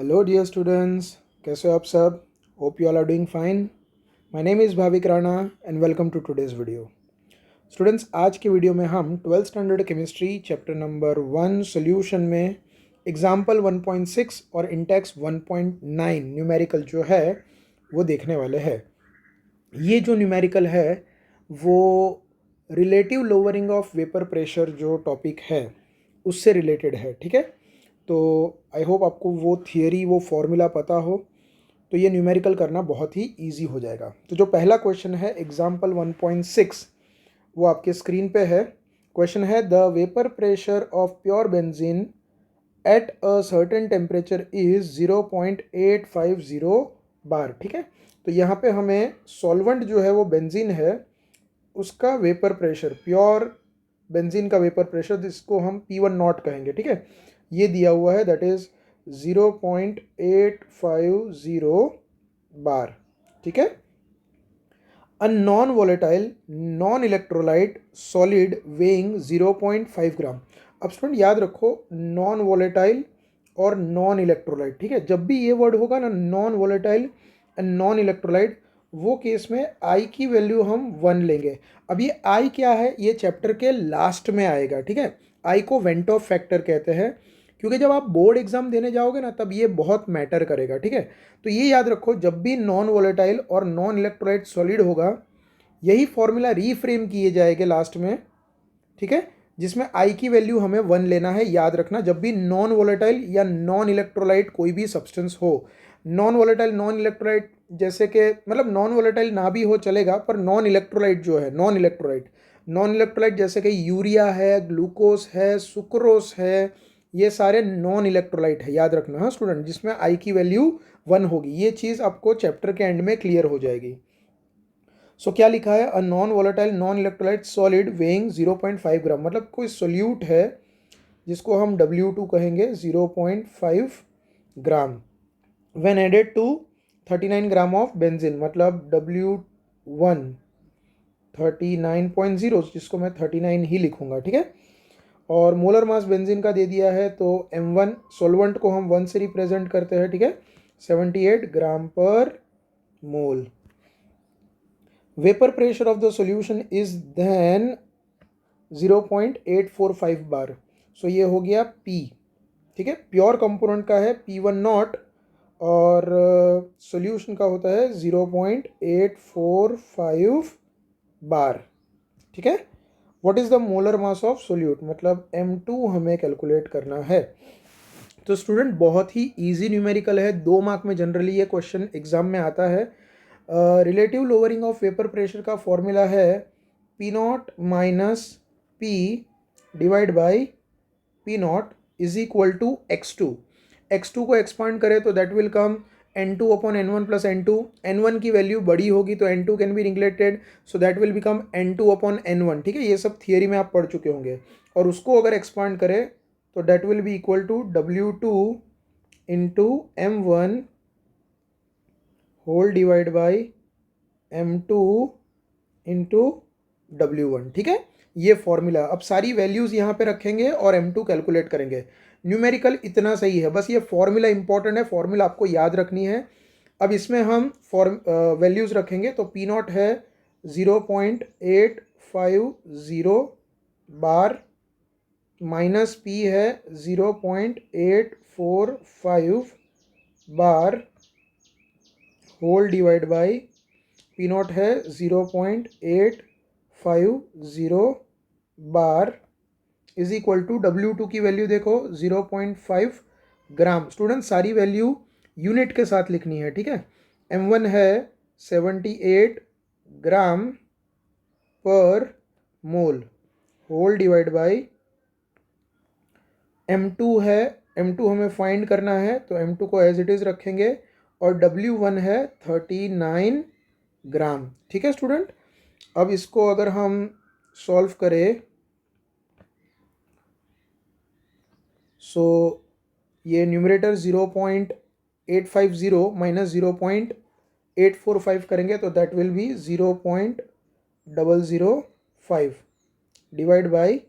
Hello dear students, कैसे हो आप सब? Hope you all are doing fine. My name is Bhavik Rana and welcome to today's video. Students, आज के वीडियो में हम 12th standard chemistry chapter number 1 solution में एग्जाम्पल 1.6 और इंटेक्स 1.9 न्यूमेरिकल जो है वो देखने वाले हैं. ये जो न्यूमेरिकल है वो relative lowering of vapour pressure जो टॉपिक है उससे रिलेटेड है. ठीक है, तो आई होप आपको वो थियरी, वो फॉर्मूला पता हो, तो ये न्यूमेरिकल करना बहुत ही इजी हो जाएगा. तो जो पहला क्वेश्चन है एग्जाम्पल 1.6 वो आपके स्क्रीन पे है. क्वेश्चन है the vapour pressure of pure benzene at a certain temperature is 0.850 बार. ठीक है, तो यहाँ पे हमें सॉल्वेंट जो है वो बेंजीन है, उसका वेपर प्रेशर, प्योर बेंजीन का वेपर प्रेशर जिसको हम P1 नॉट कहेंगे. ठीक है, ये दिया हुआ है, दैट इज 0.850 बार. ठीक है, a non volatile non electrolyte solid weighing 0.5 ग्राम. अब स्टूडेंट याद रखो, नॉन वोलेटाइल और नॉन इलेक्ट्रोलाइट. ठीक है, जब भी ये वर्ड होगा ना, non volatile and non electrolyte, वो केस में आई की वैल्यू हम 1 लेंगे. अब ये आई क्या है, ये चैप्टर के लास्ट में आएगा. ठीक है, आई को वेंट ऑफ फैक्टर कहते हैं, क्योंकि जब आप बोर्ड एग्जाम देने जाओगे ना तब ये बहुत मैटर करेगा. ठीक है, तो ये याद रखो, जब भी नॉन वोलेटाइल और नॉन इलेक्ट्रोलाइट सॉलिड होगा, यही फॉर्मूला रीफ्रेम किए जाएंगे लास्ट में. ठीक है, जिसमें आई की वैल्यू हमें 1 लेना है. याद रखना, जब भी नॉन वोलेटाइल या नॉन इलेक्ट्रोलाइट कोई भी सब्सटेंस हो, नॉन वोलेटाइल नॉन इलेक्ट्रोलाइट जैसे कि, मतलब नॉन वोलेटाइल ना भी हो चलेगा, पर नॉन इलेक्ट्रोलाइट जो है, नॉन इलेक्ट्रोलाइट जैसे कि यूरिया है, ग्लूकोज है, सुक्रोस है, ये सारे नॉन इलेक्ट्रोलाइट है. याद रखना हाँ स्टूडेंट, जिसमें आई की वैल्यू 1 होगी. ये चीज़ आपको चैप्टर के एंड में क्लियर हो जाएगी. सो क्या लिखा है, a non volatile non electrolyte solid weighing 0.5 gram, मतलब कोई सोल्यूट है जिसको हम W2 कहेंगे, 0.5 gram. When added to 39 gram of benzene, मतलब W1 39.0, जिसको मैं 39 ही लिखूंगा. ठीक है, और मोलर मास बेंजीन का दे दिया है, तो M1 सोलवेंट को हम 1 से रिप्रेजेंट करते हैं. ठीक है, 78 gram per mole. Vapour pressure of the solution is then 0.845 bar. So ये हो गया P. ठीक है, प्योर कंपोनेंट का है P1 नॉट, और सॉल्यूशन का होता है 0.845 बार. ठीक है, what is the molar mass of solute, मतलब M2 हमें कैलकुलेट करना है. तो स्टूडेंट बहुत ही इजी न्यूमेरिकल है, 2 मार्क में जनरली ये क्वेश्चन एग्जाम में आता है. Relative lowering of vapour pressure का फॉर्मूला है P naught minus P divide by P naught is equal to X2. X2 को एक्सपांड करें तो that will come N2 upon N1 plus N2. N1 की value बड़ी होगी तो N2 can be neglected, so that will become N2 upon N1. ठीक है, ये सब थियरी में आप पढ़ चुके होंगे. और उसको अगर एक्सपांड करें तो that will be equal to W2 into M1 whole divide by M2 into W1. ठीक है, ये फॉर्मूला. अब सारी वैल्यूज़ यहाँ पे रखेंगे और M2 कैलकुलेट करेंगे. न्यूमेरिकल इतना सही है, बस ये फॉर्मूला इंपॉर्टेंट है, फॉर्मूला आपको याद रखनी है. अब इसमें हम वैल्यूज़ रखेंगे, तो P नॉट है 0.850 बार, माइनस P है 0.845 bar, whole divide by P not है 0.850 बार, इज इक्वल टू W2 की वैल्यू देखो 0.5 ग्राम. स्टूडेंट सारी वैल्यू यूनिट के साथ लिखनी है. ठीक है, M1 है 78 gram per mole, whole divide by M2 है, M2 हमें फाइंड करना है, तो M2 को एज इट इज़ रखेंगे, और W1 है 39 ग्राम. ठीक है स्टूडेंट, अब इसको अगर हम सॉल्व करें, सो ये न्यूमरेटर 0.850 माइनस 0.845 करेंगे तो that will B 0.005 divide by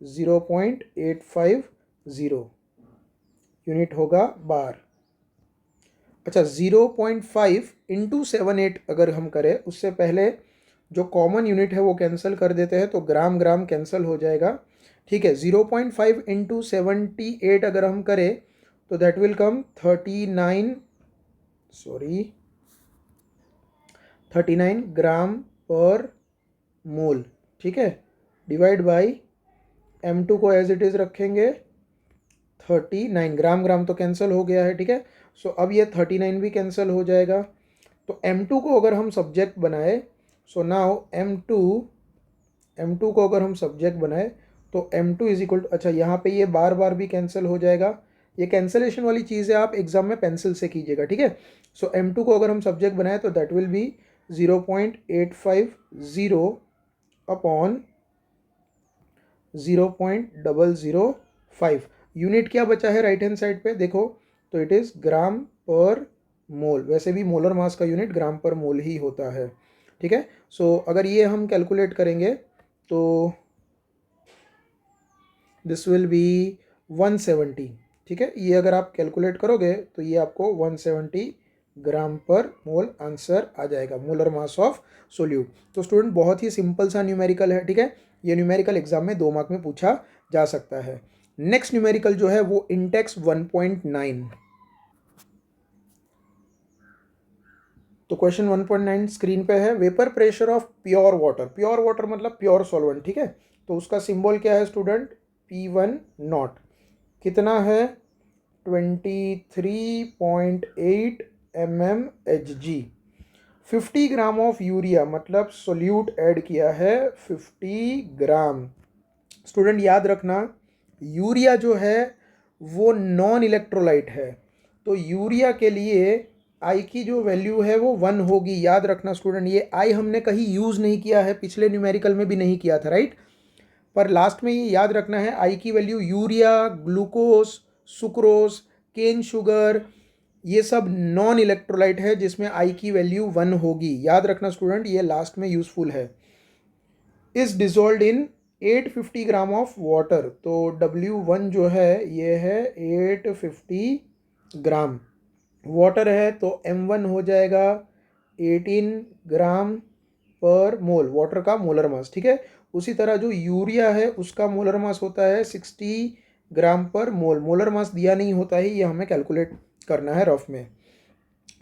0.850, unit होगा बार. अच्छा 0.5 इंटू 78 अगर हम करें, उससे पहले जो कॉमन यूनिट है वो कैंसिल कर देते हैं, तो ग्राम ग्राम कैंसिल हो जाएगा। ठीक है, 0.5 इंटू 78 अगर हम करें तो that will come 39 gram per मोल। ठीक है, डिवाइड बाई M2 को एज इट इज़ रखेंगे 39, ग्राम ग्राम तो कैंसिल हो गया है। ठीक है, सो अब ये 39 भी कैंसिल हो जाएगा। तो M2 को अगर हम सब्जेक्ट बनाए, सो नाउ M2 को अगर हम सब्जेक्ट बनाए तो M2 इज इक्वल टू, अच्छा यहाँ पे ये बार बार भी कैंसिल हो जाएगा। ये कैंसिलेशन वाली चीज़ें आप एग्जाम में पेंसिल से कीजिएगा। ठीक है, सो M2 को अगर हम सब्जेक्ट बनाए तो that will B 0.850 upon 0.005। Unit क्या बचा है राइट हैंड साइड पे देखो, तो इट इज़ ग्राम पर मोल। वैसे भी मोलर मास का यूनिट ग्राम पर मोल ही होता है। ठीक है, सो अगर ये हम कैलकुलेट करेंगे तो दिस विल बी 170। ठीक है, ये अगर आप कैलकुलेट करोगे तो ये आपको 170 ग्राम पर मोल आंसर आ जाएगा, मोलर मास ऑफ सोल्यूट। तो स्टूडेंट बहुत ही सिंपल सा न्यूमेरिकल है। ठीक है, ये न्यूमेरिकल एग्जाम में 2 मार्क में पूछा जा सकता है। नेक्स्ट न्यूमेरिकल जो है वो इंटेक्स 1.9। तो क्वेश्चन 1.9 स्क्रीन पे है। Vapour pressure of pure water, pure water मतलब प्योर सॉल्वेंट। ठीक है, तो उसका सिंबल क्या है स्टूडेंट, P1 नॉट। कितना है, 23.8 mmHg। 50 ग्राम ऑफ यूरिया मतलब सोल्यूट ऐड किया है 50 ग्राम। स्टूडेंट याद रखना, यूरिया जो है वो नॉन इलेक्ट्रोलाइट है, तो यूरिया के लिए आई की जो वैल्यू है वो 1 होगी। याद रखना स्टूडेंट, ये आई हमने कहीं यूज़ नहीं किया है, पिछले न्यूमेरिकल में भी नहीं किया था, राइट। पर लास्ट में ये याद रखना है, आई की वैल्यू urea, glucose, sucrose, cane sugar, ये सब नॉन इलेक्ट्रोलाइट है जिसमें आई की वैल्यू 1 होगी। याद रखना स्टूडेंट, ये लास्ट में यूजफुल है। Is dissolve in 850 gram of water, तो W1 जो है ये है 850 ग्राम। वाटर है तो M1 हो जाएगा 18 ग्राम पर मोल, वाटर का मोलर मास। ठीक है, उसी तरह जो यूरिया है उसका मोलर मास होता है 60 ग्राम पर मोल। मोलर मास दिया नहीं होता है, ये हमें कैलकुलेट करना है रफ में।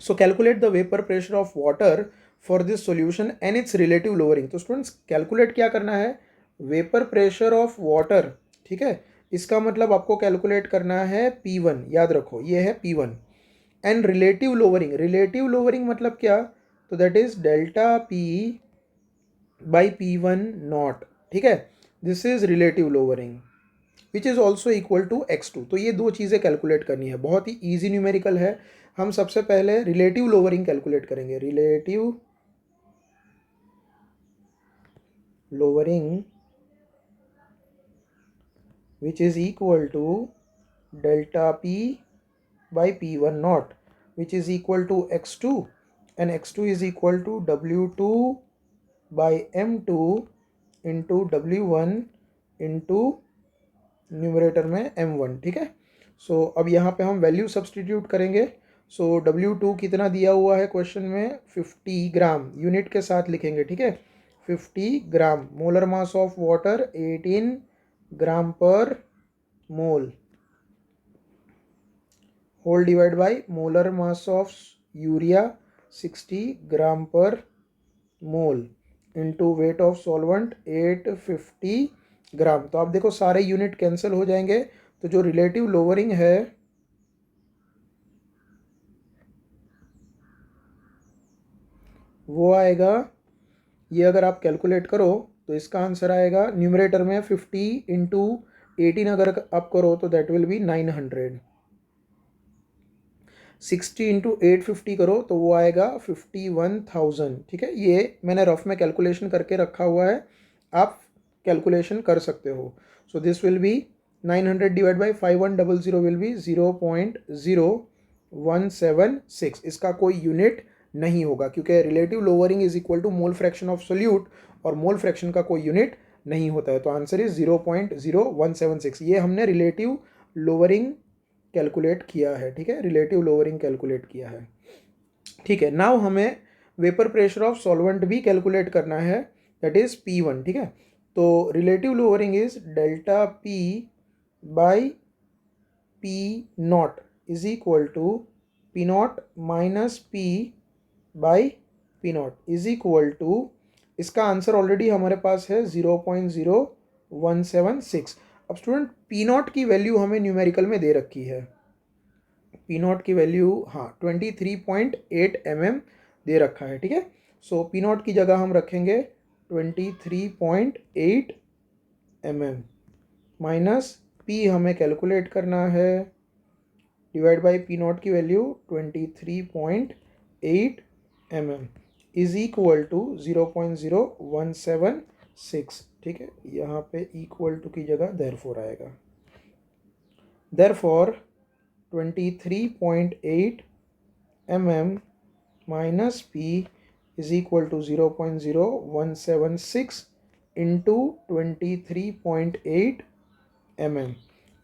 सो calculate the vapour pressure of water for this solution and it's relative lowering. तो स्टूडेंट्स कैलकुलेट क्या करना है, वेपर प्रेशर ऑफ वाटर। ठीक है, इसका मतलब आपको कैलकुलेट करना है P1, याद रखो ये है P1। And relative lowering, relative lowering मतलब क्या, तो that is delta P by P1 naught. ठीक है, this is relative lowering which is also equal to x2। तो ये दो चीज़ें कैलकुलेट करनी है, बहुत ही ईजी न्यूमेरिकल है। हम सबसे पहले रिलेटिव लोअरिंग कैलकुलेट करेंगे। Relative lowering which is equal to delta P by P1 naught which is equal to x2, and x2 is equal to W2 by M2 into W1 into numerator में M1। ठीक है, सो अब यहाँ पे हम value substitute करेंगे। सो W2 कितना दिया हुआ है क्वेश्चन में, 50 ग्राम, यूनिट के साथ लिखेंगे। ठीक है, 50 gram. Molar mass of water 18 gram per mole, whole divide by molar mass of urea 60 gram per mole into weight of solvent 850 gram. तो आप देखो सारे यूनिट कैंसिल हो जाएंगे, तो जो रिलेटिव लोअरिंग है वो आएगा, ये अगर आप कैलकुलेट करो तो इसका आंसर आएगा न्यूमरेटर में 50 इंटू 18 अगर आप करो तो दैट विल बी 900। 60 इंटू 850 करो तो वो आएगा 51,000। ठीक है, ये मैंने रफ में कैलकुलेशन करके रखा हुआ है, आप कैलकुलेशन कर सकते हो। So this will be 900 divide by 5100 will be 0.0176। इसका कोई यूनिट नहीं होगा क्योंकि relative lowering is equal to mole fraction of solute, और मोल फ्रैक्शन का कोई यूनिट नहीं होता है। तो आंसर इज 0.0176। ये हमने रिलेटिव लोअरिंग कैलकुलेट किया है, ठीक है, रिलेटिव लोअरिंग कैलकुलेट किया है, ठीक है। नाउ हमें वेपर प्रेशर ऑफ सॉल्वेंट भी कैलकुलेट करना है, दैट इज P1, ठीक है। तो relative lowering is delta P by P naught is equal to P naught minus P by P naught is equal to, इसका आंसर ऑलरेडी हमारे पास है 0.0176। अब स्टूडेंट P नॉट की वैल्यू हमें न्यूमेरिकल में दे रखी है, P नॉट की वैल्यू हाँ 23.8 mm दे रखा है, ठीक है। सो P नॉट की जगह हम रखेंगे 23.8 mm माइनस P हमें कैलकुलेट करना है, डिवाइड बाई P नॉट की value 23.8 mm is equal to 0.0176, ठीक है। यहाँ पे इक्वल टू की जगह देयरफॉर आएगा, therefore 23.8 mm minus P is equal to 0.0176 into 23.8 mm।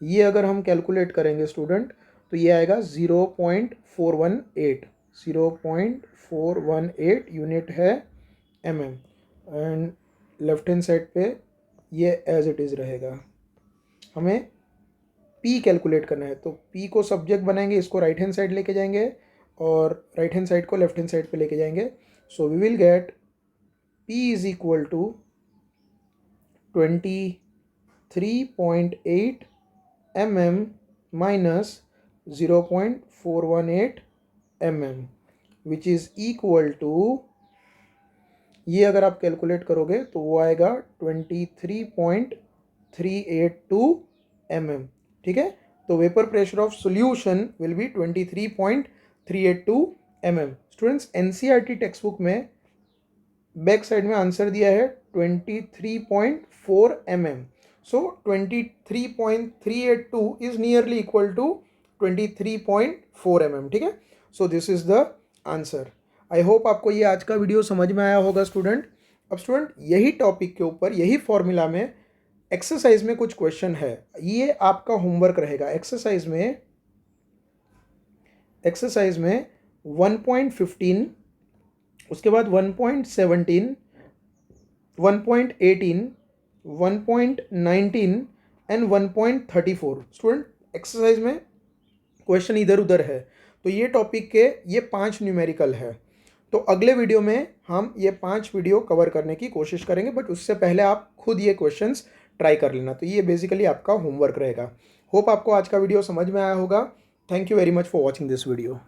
ये अगर हम कैलकुलेट करेंगे स्टूडेंट तो ये आएगा 0.418 यूनिट है mm, and left hand side पे ये एज इट इज़ रहेगा। हमें P कैलकुलेट करना है, तो P को सब्जेक्ट बनाएंगे, इसको राइट हैंड साइड लेके जाएंगे और राइट हैंड साइड को लेफ्ट हैंड साइड पे लेके जाएंगे। So we will get P is equal to 23.8 mm minus 0.418 mm which is equal to, ये अगर आप कैलकुलेट करोगे तो वो आएगा 23.382 mm, ठीक है। तो vapour pressure of solution will be 23.382 mm। Students NCERT text book में बैक साइड में आंसर दिया है 23.4 mm, so 23.382 is nearly equal to 23.4 mm, ठीक है। So this is the answer. I hope आपको ये आज का वीडियो समझ में आया होगा स्टूडेंट। अब स्टूडेंट यही टॉपिक के ऊपर, यही फॉर्मूला में एक्सरसाइज में कुछ क्वेश्चन है, ये आपका होमवर्क रहेगा। एक्सरसाइज में 1.15, उसके बाद 1.17, 1.18, 1.19 एंड 1.34। स्टूडेंट एक्सरसाइज में क्वेश्चन इधर उधर है, तो ये टॉपिक के ये 5 न्यूमेरिकल है। तो अगले वीडियो में हम ये 5 वीडियो कवर करने की कोशिश करेंगे, बट उससे पहले आप खुद ये क्वेश्चंस ट्राई कर लेना। तो ये बेसिकली आपका होमवर्क रहेगा। होप आपको आज का वीडियो समझ में आया होगा। Thank you very much for watching this video.